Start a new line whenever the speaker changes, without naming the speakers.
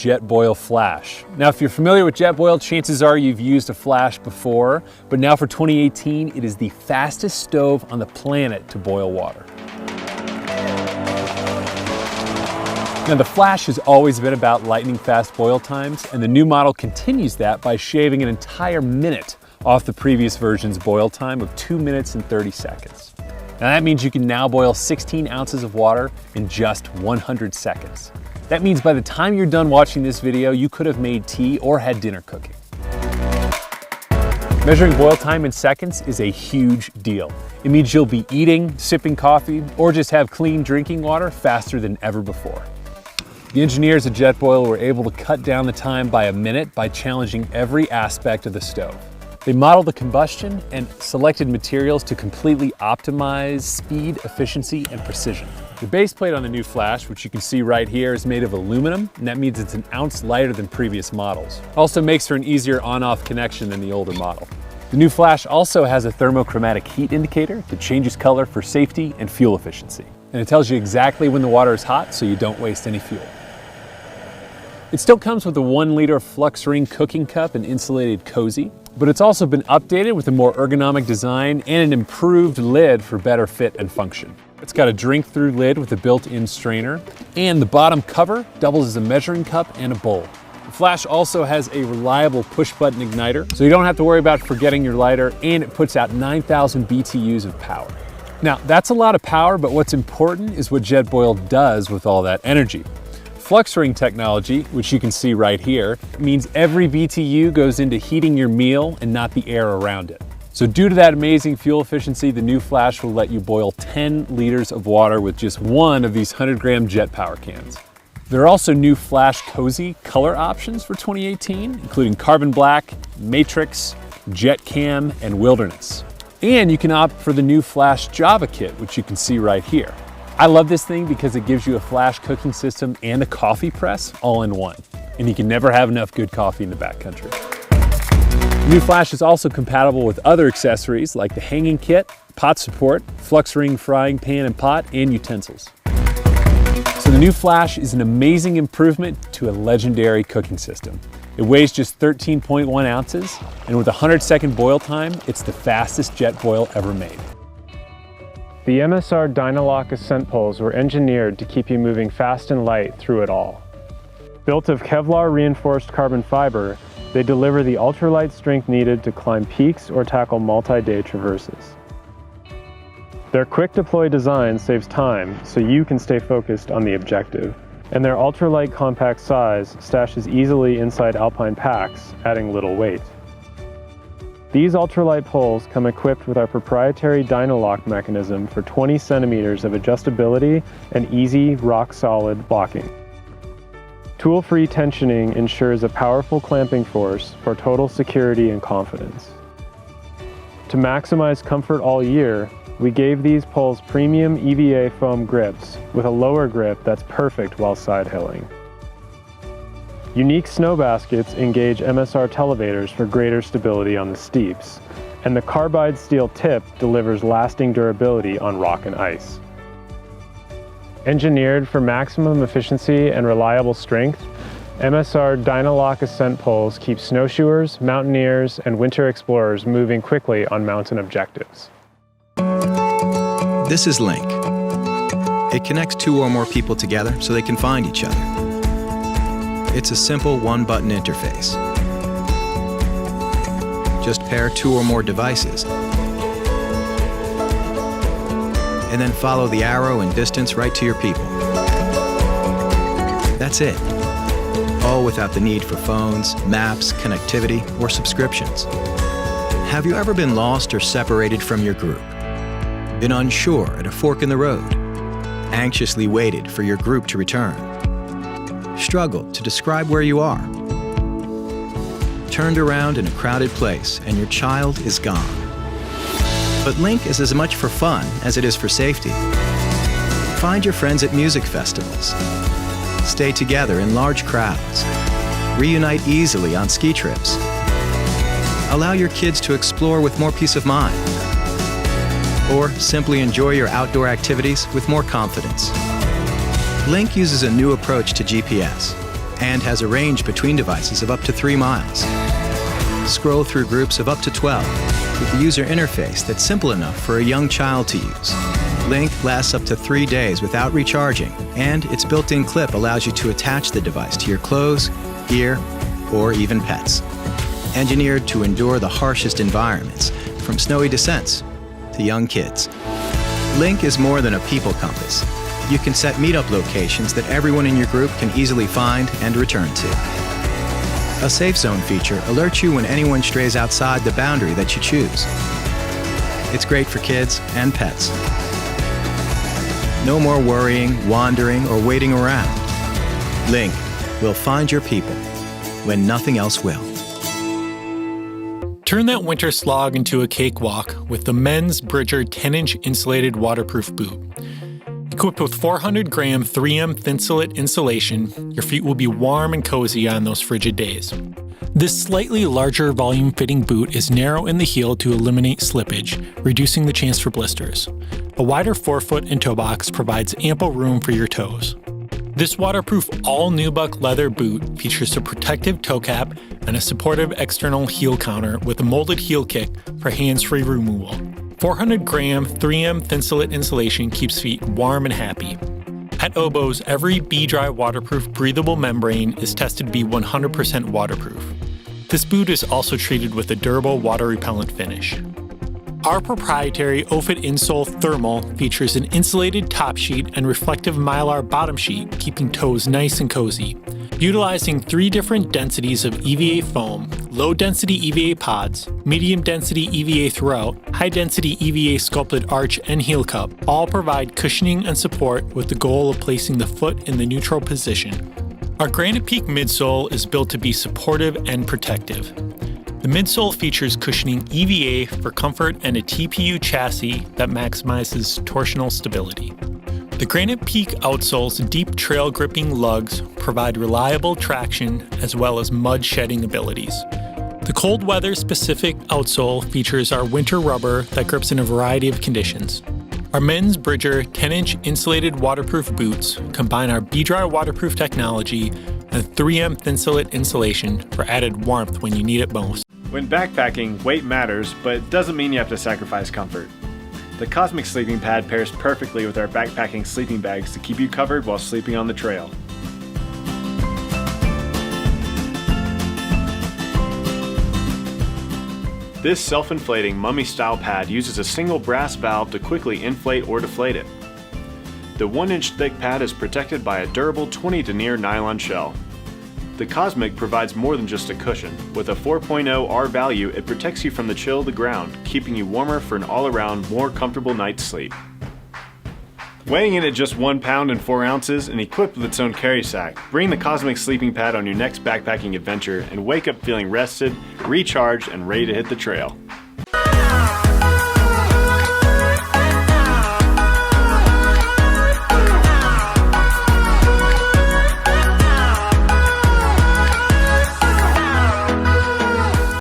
Jetboil flash. Now, if you're familiar with Jetboil, chances are you've used a flash before, but now for 2018, it is the fastest stove on the planet to boil water. Now, the flash has always been about lightning fast boil times, and the new model continues that by shaving an entire minute off the previous version's boil time of 2 minutes and 30 seconds. Now that means you can now boil 16 ounces of water in just 100 seconds. That means by the time you're done watching this video, you could have made tea or had dinner cooking. Measuring boil time in seconds is a huge deal. It means you'll be eating, sipping coffee, or just have clean drinking water faster than ever before. The engineers at Jetboil were able to cut down the time by a minute by challenging every aspect of the stove. They modeled the combustion and selected materials to completely optimize speed, efficiency, and precision. The base plate on the new flash, which you can see right here, is made of aluminum, and that means it's an ounce lighter than previous models. Also makes for an easier on-off connection than the older model. The new flash also has a thermochromatic heat indicator that changes color for safety and fuel efficiency. And it tells you exactly when the water is hot so you don't waste any fuel. It still comes with a 1-liter flux ring cooking cup and insulated cozy, but it's also been updated with a more ergonomic design and an improved lid for better fit and function. It's got a drink-through lid with a built-in strainer, and the bottom cover doubles as a measuring cup and a bowl. The flash also has a reliable push-button igniter, so you don't have to worry about forgetting your lighter, and it puts out 9,000 BTUs of power. Now, that's a lot of power, but what's important is what Jetboil does with all that energy. Flux ring technology, which you can see right here, means every BTU goes into heating your meal and not the air around it. So due to that amazing fuel efficiency, the new flash will let you boil 10 liters of water with just one of these 100-gram Jet Power cans. There are also new Flash Cozy color options for 2018, including Carbon Black, Matrix, Jet Cam, and Wilderness. And you can opt for the new Flash Java kit, which you can see right here. I love this thing because it gives you a flash cooking system and a coffee press all in one. And you can never have enough good coffee in the backcountry. The new flash is also compatible with other accessories like the hanging kit, pot support, flux ring frying pan and pot, and utensils. So the new flash is an amazing improvement to a legendary cooking system. It weighs just 13.1 ounces, and with a 100-second boil time, it's the fastest Jetboil ever made.
The MSR DynaLock Ascent poles were engineered to keep you moving fast and light through it all. Built of Kevlar reinforced carbon fiber, they deliver the ultralight strength needed to climb peaks or tackle multi-day traverses. Their quick deploy design saves time so you can stay focused on the objective. And their ultralight compact size stashes easily inside alpine packs, adding little weight. These ultralight poles come equipped with our proprietary DynaLock mechanism for 20 centimeters of adjustability and easy, rock-solid locking. Tool-free tensioning ensures a powerful clamping force for total security and confidence. To maximize comfort all year, we gave these poles premium EVA foam grips with a lower grip that's perfect while side hilling. Unique snow baskets engage MSR televators for greater stability on the steeps, and the carbide steel tip delivers lasting durability on rock and ice. Engineered for maximum efficiency and reliable strength, MSR DynaLock Ascent poles keep snowshoers, mountaineers, and winter explorers moving quickly on mountain objectives.
This is LynQ. It connects 2 or more people together so they can find each other. It's a simple one-button interface. Just pair 2 or more devices, and then follow the arrow and distance right to your people. That's it. All without the need for phones, maps, connectivity, or subscriptions. Have you ever been lost or separated from your group? Been unsure at a fork in the road? Anxiously waited for your group to return? Struggled to describe where you are? Turned around in a crowded place and your child is gone. But LynQ is as much for fun as it is for safety. Find your friends at music festivals. Stay together in large crowds. Reunite easily on ski trips. Allow your kids to explore with more peace of mind. Or simply enjoy your outdoor activities with more confidence. LynQ uses a new approach to GPS and has a range between devices of up to 3 miles. Scroll through groups of up to 12 with a user interface that's simple enough for a young child to use. LynQ lasts up to 3 days without recharging, and its built-in clip allows you to attach the device to your clothes, gear, or even pets. Engineered to endure the harshest environments, from snowy descents to young kids. LynQ is more than a people compass. You can set meetup locations that everyone in your group can easily find and return to. A safe zone feature alerts you when anyone strays outside the boundary that you choose. It's great for kids and pets. No more worrying, wandering, or waiting around. LynQ will find your people when nothing else will.
Turn that winter slog into a cakewalk with the men's Bridger 10-inch insulated waterproof boot. Equipped with 400-gram 3M Thinsulate insulation, your feet will be warm and cozy on those frigid days. This slightly larger volume-fitting boot is narrow in the heel to eliminate slippage, reducing the chance for blisters. A wider forefoot and toe box provides ample room for your toes. This waterproof all-nubuck leather boot features a protective toe cap and a supportive external heel counter with a molded heel kick for hands-free removal. 400-gram 3M Thinsulate insulation keeps feet warm and happy. At Oboz, every Be-Dry waterproof breathable membrane is tested to be 100% waterproof. This boot is also treated with a durable water-repellent finish. Our proprietary OFIT insole thermal features an insulated top sheet and reflective mylar bottom sheet, keeping toes nice and cozy. Utilizing 3 different densities of EVA foam, low-density EVA pods, medium-density EVA throughout, high-density EVA sculpted arch and heel cup, all provide cushioning and support with the goal of placing the foot in the neutral position. Our Granite Peak midsole is built to be supportive and protective. The midsole features cushioning EVA for comfort and a TPU chassis that maximizes torsional stability. The Granite Peak outsole's deep trail gripping lugs provide reliable traction as well as mud shedding abilities. The cold weather specific outsole features our winter rubber that grips in a variety of conditions. Our men's Bridger 10-inch insulated waterproof boots combine our Be-Dry waterproof technology and 3M Thinsulate insulation for added warmth when you need it most.
When backpacking, weight matters, but it doesn't mean you have to sacrifice comfort. The Cosmic Sleeping Pad pairs perfectly with our backpacking sleeping bags to keep you covered while sleeping on the trail. This self-inflating mummy-style pad uses a single brass valve to quickly inflate or deflate it. The 1-inch thick pad is protected by a durable 20 denier nylon shell. The Cosmic provides more than just a cushion. With a 4.0 R value, it protects you from the chill of the ground, keeping you warmer for an all-around, more comfortable night's sleep. Weighing in at just 1 pound and 4 ounces and equipped with its own carry sack, bring the Cosmic Sleeping Pad on your next backpacking adventure and wake up feeling rested, recharged, and ready to hit the trail.